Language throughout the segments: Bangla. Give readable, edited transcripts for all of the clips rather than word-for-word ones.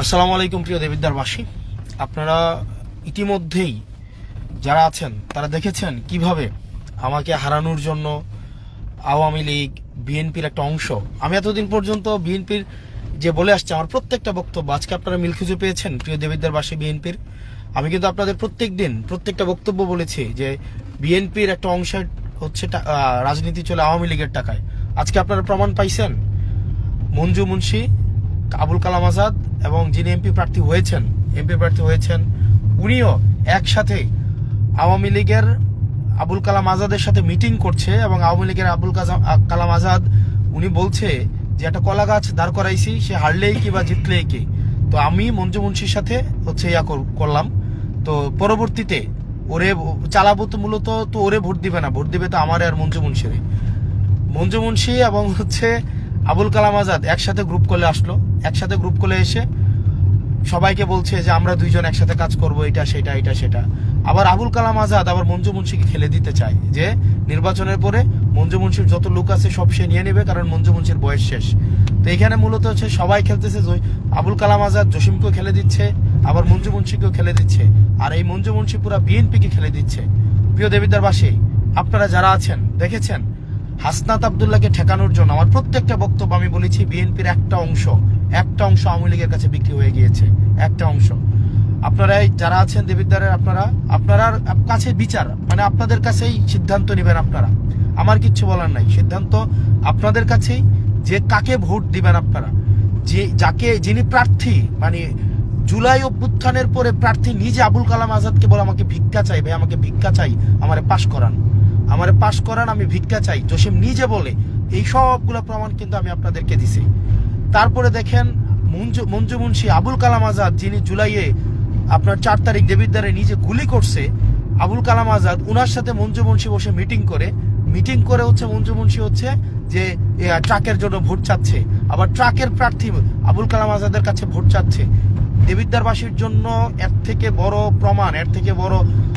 আসসালামু আলাইকুম প্রিয় দেবিদ্বারবাসী, আপনারা ইতিমধ্যেই যারা আছেন তারা দেখেছেন কিভাবে আমাকে হারানোর জন্য আওয়ামী লীগ বিএনপির একটা অংশ, আমি এতদিন পর্যন্ত বিএনপির যে বলে আসছে আমার প্রত্যেকটা বক্তব্য আজকে আপনারা মিল খুঁজে পেয়েছেন। প্রিয় দেবিদ্বারবাসী, বিএনপির আমি কিন্তু আপনাদের প্রত্যেক দিন প্রত্যেকটা বক্তব্য বলেছি যে বিএনপির একটা অংশ হচ্ছে রাজনীতি চলে আওয়ামী লীগের টাকায়। আজকে আপনারা প্রমাণ পাইছেন। মঞ্জু মুন্সি, আবুল কালাম আজাদ এবং যিনি এমপি প্রার্থী হয়েছেন উনিও একসাথে আওয়ামী লীগের আবুল কালাম আজাদের সাথে মিটিং করছে এবং আওয়ামী লীগের আবুল কালাম আজাদ উনি বলছে যে একটা কলা গাছ দাঁড় করাইছি, সে হারলেই কি বা জিতলেই কি। তো আমি মঞ্জু মুন্সির সাথে হচ্ছে করলাম। তো পরবর্তীতে ওরে চালাবো, তো মূলত তো ওরে ভোট দিবে না, ভোট দিবে তো আমার আর মঞ্জু মুন্সি এবং হচ্ছে আবুল কালাম আজাদ একসাথে গ্রুপ কলে আসলো। একসাথে গ্রুপ কলে এসে সবাইকে বলছে যে আমরা দুইজন একসাথে কাজ করব, এটা সেটা। আবার আবুল কালাম আজাদ আবার মঞ্জু মুন্সিকে খেলে দিতে চায় যে নির্বাচনের পরে মঞ্জু মুন্সির যত লোক আছে সব সে নিয়ে নেবে, কারণ মঞ্জু মুন্সির বয়স শেষ। তো এখানে মূলত হচ্ছে সবাই খেলতেছে, আবুল কালাম আজাদ জসিমকেও খেলে দিচ্ছে, আবার মঞ্জু মুন্সিকেও খেলে দিচ্ছে, আর এই মঞ্জু মুন্সি পুরা বিএনপিকে খেলে দিচ্ছে। প্রিয় দেবিদ্বারবাসী, আপনারা যারা আছেন দেখেছেন হাসনাত আব্দুল্লাহকে ঠেকানোর জন্য আমার প্রত্যেকটা বক্তব্য আমি বলেছি বিএনপির একটা অংশ আওয়ামী লীগের কাছে বিক্রি হয়ে গিয়েছে। একটা অংশ আপনারা যারা আছেন দেবিদ্বারের, আপনারা কাছে বিচার, মানে আপনাদের কাছেই সিদ্ধান্ত নেবেন। আপনারা, আমার কিচ্ছু বলার নাই, সিদ্ধান্ত আপনাদের কাছেই যে কাকে ভোট দিবেন। আপনারা যিনি প্রার্থী, মানে জুলাই অভ্যুত্থানের পরে প্রার্থী নিজে আবুল কালাম আজাদকে বলে আমাকে ভিক্ষা চাই, ভাই আমাকে ভিক্ষা চাই, আমারে পাশ করান, আমি ভিক্ষা চাই, জসিম নিজে বলে। এই সবগুলো প্রমাণ কিন্তু আমি আপনাদেরকে দিছি। তারপরে দেখেন মঞ্জু মুন্সি, আবুল কালাম আজাদ যিনি জুলাইয়ে আপনার 4 তারিখ দেবিদ্বারে নিজে গুলি করছে, আবুল কালাম আজাদ উনার সাথে মঞ্জু মুন্সি বসে মিটিং করে হচ্ছে মঞ্জু মুন্সি হচ্ছে যে ট্রাকের জন্য ভোট চাচ্ছে, আবার ট্রাকের প্রার্থী আবুল কালাম আজাদের কাছে ভোট চাচ্ছে। দেবিদ্বারবাসীর জন্য এর থেকে বড় প্রমাণ, এর থেকে বড়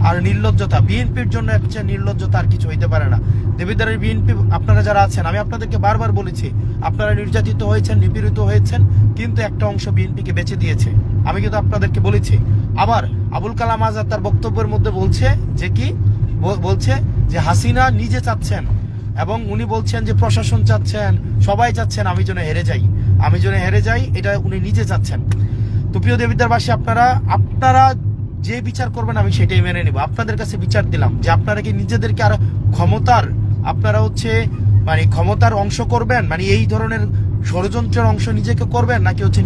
আর নির্লজ্জতা, বিএনপির জন্য একটা নির্লজ্জতা আর কিছু হইতে পারে না। দেবিদ্বারের বিএনপি আপনারা যারা আছেন, আমি আপনাদেরকে বারবার বলেছি আপনারা নির্যাতিত হয়েছেন, নিপীড়িত হয়েছেন, কিন্তু একটা অংশ বিএনপিকে বেঁচে দিয়েছে। আমি কিন্তু আপনাদেরকে বলেছি। আবার আবুল কালাম আজাদ তার বক্তব্যের মধ্যে বলছে যে হাসিনা নিজে চাচ্ছেন এবং উনি বলছেন যে প্রশাসন চাচ্ছেন, সবাই চাচ্ছেন আমি যেন হেরে যাই, এটা উনি নিজে চাচ্ছেন। তো প্রিয় দেবিদ্বারবাসী, আপনারা যে বিচার করবেন আমি সেটাই মেনে নেব। আপনাদের কাছে বিচার দিলাম যে আপনারা কি নিজেদেরকে আর ক্ষমতার অংশ করবেন, মানে এই ধরনের ষড়যন্ত্রের অংশ নিজেকে করবেন, নাকি হচ্ছে